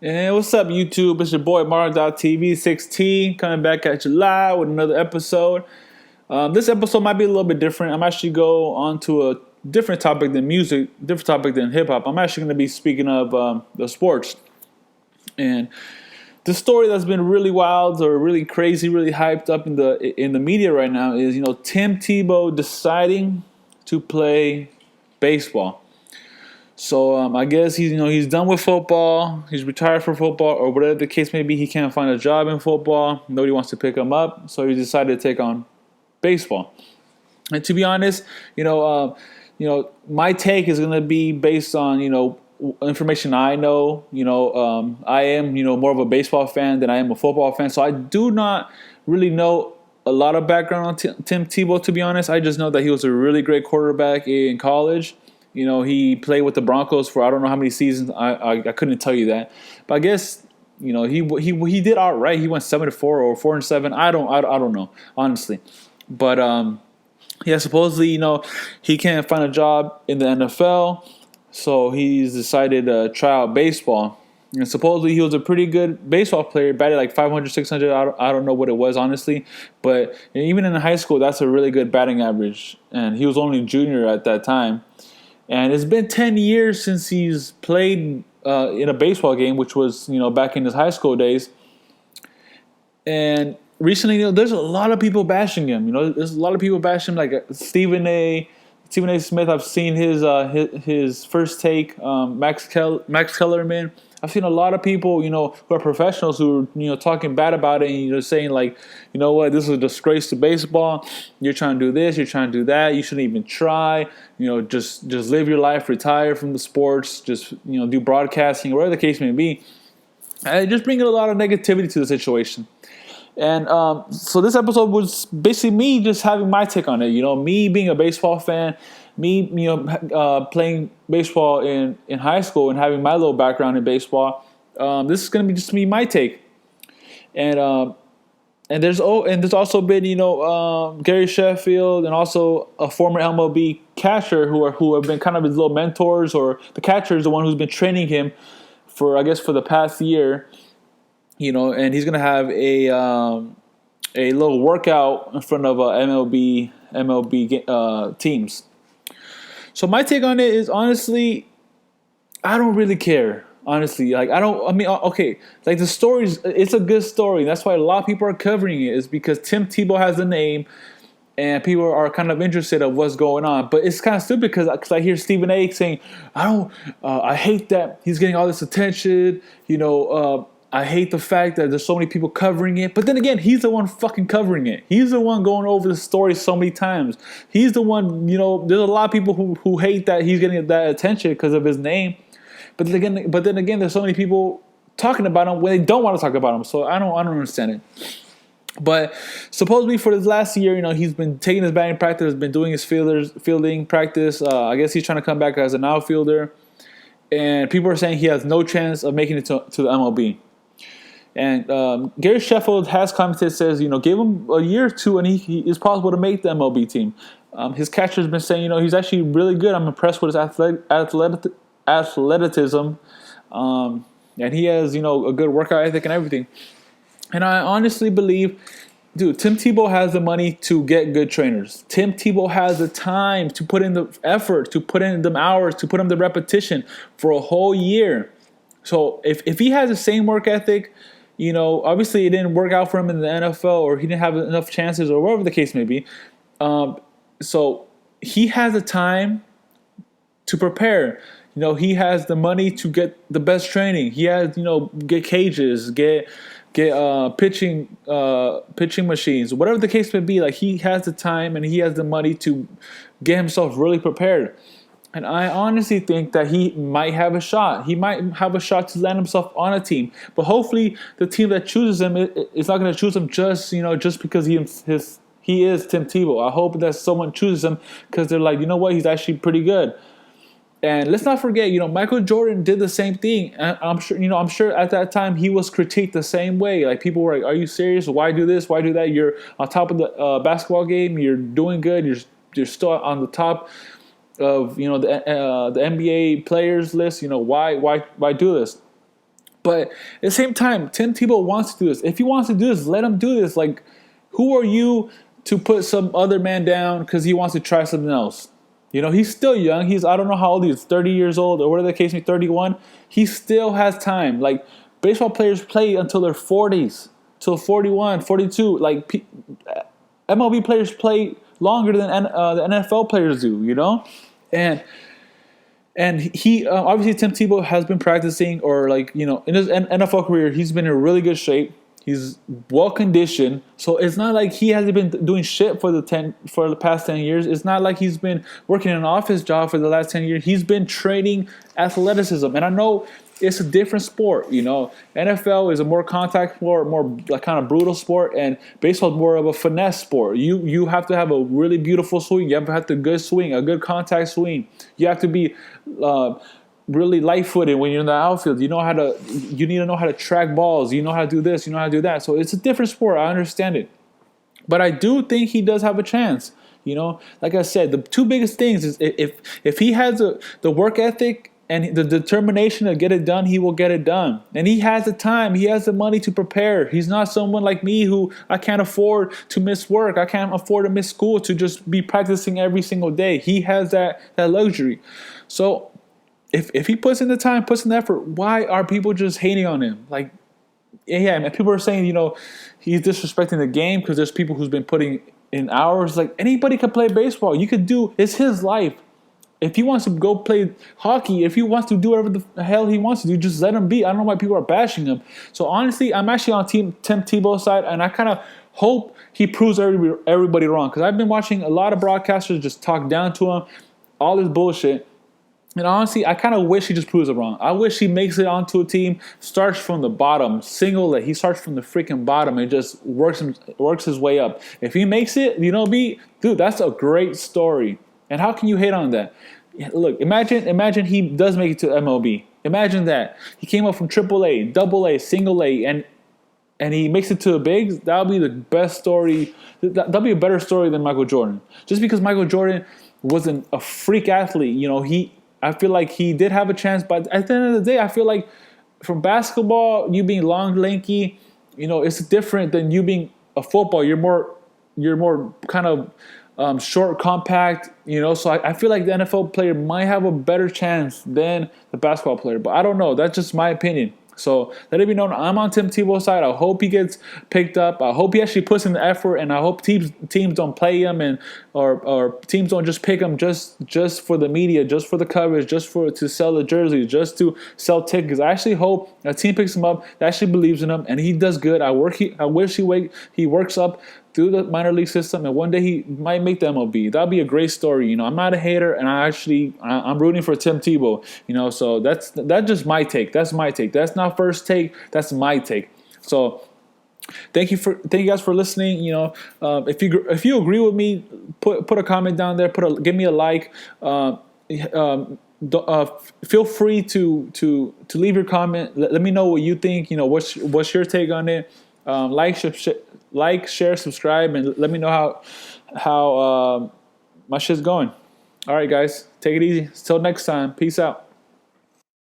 And what's up, YouTube? It's your boy Mar.TV 16 coming back at you live with another episode. This episode might be a little bit different. I'm actually go on to a different topic than music, different topic than hip hop. I'm actually going to be speaking of the sports and the story that's been really wild or really crazy, really hyped up in the media right now is Tim Tebow deciding to play baseball. So I guess he's done with football. He's retired from football, or whatever the case may be. He can't find a job in football. Nobody wants to pick him up, so he decided to take on baseball. And to be honest, my take is going to be based on information I know. I am more of a baseball fan than I am a football fan, so I do not really know a lot of background on Tim Tebow. To be honest, I just know that he was a really great quarterback in college. He played with the Broncos for I don't know how many seasons. I couldn't tell you that, but I guess he did all right. He went 7-4 or 4-7. I don't know honestly, but yeah, supposedly he can't find a job in the NFL, so he's decided to try out baseball. And supposedly he was a pretty good baseball player, batted like 500, 600. I don't know what it was honestly, but even in high school, that's a really good batting average. And he was only a junior at that time. And it's been 10 years since he's played in a baseball game, which was, back in his high school days. And recently, there's a lot of people bashing him. There's a lot of people bashing him, like Stephen A. Smith. I've seen his first take. Max Kellerman. I've seen a lot of people, who are professionals who are, talking bad about it and, saying like, what, this is a disgrace to baseball. You're trying to do this, you're trying to do that. You shouldn't even try. Just live your life, retire from the sports, just, do broadcasting, whatever the case may be. And just bringing a lot of negativity to the situation. And so this episode was basically me just having my take on it. Me being a baseball fan, me playing baseball in high school and having my little background in baseball. This is going to be just me, my take. And there's also been Gary Sheffield and also a former MLB catcher who have been kind of his little mentors, or the catcher is the one who's been training him for the past year. And he's gonna have a little workout in front of MLB teams. So my take on it is, honestly, I don't really care. Honestly, okay, like the story's, it's a good story. That's why a lot of people are covering it, is because Tim Tebow has the name, and people are kind of interested of what's going on. But it's kind of stupid because I hear Stephen A. saying, I hate that he's getting all this attention. I hate the fact that there's so many people covering it. But then again, he's the one fucking covering it. He's the one going over the story so many times. He's the one, there's a lot of people who hate that he's getting that attention because of his name. But then again, there's so many people talking about him when they don't want to talk about him. So I don't understand it. But supposedly for this last year, he's been taking his batting practice, been doing his fielding practice. I guess he's trying to come back as an outfielder. And people are saying he has no chance of making it to the MLB. And Gary Sheffield has commented, says, give him a year or two and he is possible to make the MLB team. His catcher's been saying, he's actually really good. I'm impressed with his athleticism. And he has, a good workout ethic and everything. And I honestly believe, dude, Tim Tebow has the money to get good trainers. Tim Tebow has the time to put in the effort, to put in the hours, to put in the repetition for a whole year. So if he has the same work ethic, obviously it didn't work out for him in the NFL, or he didn't have enough chances, or whatever the case may be. So he has the time to prepare. He has the money to get the best training. He has, get cages, get pitching machines, whatever the case may be. Like, he has the time and he has the money to get himself really prepared. And I honestly think that he might have a shot. He might have a shot to land himself on a team. But hopefully the team that chooses him is not going to choose him just because he is Tim Tebow. I hope that someone chooses him because they're like, what, he's actually pretty good. And let's not forget, Michael Jordan did the same thing. And I'm sure at that time he was critiqued the same way. Like, people were like, "Are you serious? Why do this? Why do that? You're on top of the basketball game. You're doing good. You're still on the top of the NBA players list. Why do this?" But at the same time, Tim Tebow wants to do this. If he wants to do this, let him do this. Like, who are you to put some other man down because he wants to try something else? You know, he's still young. I don't know how old he is, 30 years old or whatever the case may be, 31. He still has time. Like, baseball players play until their 40s, till 41, 42. Like, MLB players play longer than the NFL players do, you know? And he obviously Tim Tebow has been practicing, or like, you know, in his NFL career, he's been in really good shape. He's well conditioned, so it's not like he hasn't been doing shit for the past 10 years. It's not like he's been working an office job for the last 10 years. He's been training athleticism, and I know it's a different sport. You know, NFL is a more contact sport, more like kind of brutal sport, and baseball is more of a finesse sport. You have to have a really beautiful swing. You have to have a good swing, a good contact swing. You have to be really light-footed when you're in the outfield. You need to know how to track balls. You know how to do this. You know how to do that. So it's a different sport. I understand it, but I do think he does have a chance. You know, like I said, the two biggest things is if he has the work ethic and the determination to get it done, he will get it done. And he has the time. He has the money to prepare. He's not someone like me who I can't afford to miss work. I can't afford to miss school to just be practicing every single day. He has that luxury. So if he puts in the time, puts in the effort, why are people just hating on him? Like, yeah, man, people are saying, you know, he's disrespecting the game because there's people who's been putting in hours. Like, anybody can play baseball. It's his life. If he wants to go play hockey, if he wants to do whatever the hell he wants to do, just let him be. I don't know why people are bashing him. So honestly, I'm actually on Tim Tebow's side, and I kind of hope he proves everybody wrong, because I've been watching a lot of broadcasters just talk down to him, all this bullshit. And honestly, I kind of wish he just proves it wrong. I wish he makes it onto a team, starts from the bottom, single A. He starts from the freaking bottom and just works his way up. If he makes it, you know, dude, that's a great story. And how can you hate on that? Look, imagine he does make it to MLB. Imagine that. He came up from AAA, Double A, Single A, and he makes it to the bigs. That'll be the best story. That'll be a better story than Michael Jordan. Just because Michael Jordan wasn't a freak athlete, you know, I feel like he did have a chance, but at the end of the day, I feel like from basketball, you being long, lanky, you know, it's different than you being a football. You're more kind of short, compact, you know. So I feel like the NFL player might have a better chance than the basketball player, but I don't know. That's just my opinion. So let it be known, I'm on Tim Tebow's side. I hope he gets picked up. I hope he actually puts in the effort, and I hope teams don't play him or teams don't just pick him just for the media, just for the coverage, to sell the jerseys, just to sell tickets. I actually hope a team picks him up that actually believes in him and he does good. I wish he works up through the minor league system, and one day he might make the MLB. That'd be a great story. You know, I'm not a hater, and I'm rooting for Tim Tebow. You know, so that's just my take. That's my take. That's not first take. That's my take. So thank you guys for listening. You know, if you agree with me, put a comment down there. Give me a like. Feel free to leave your comment. Let me know what you think. You know, what's your take on it. Like, share, subscribe, and let me know how my shit's going. All right, guys, take it easy. Till next time. Peace out.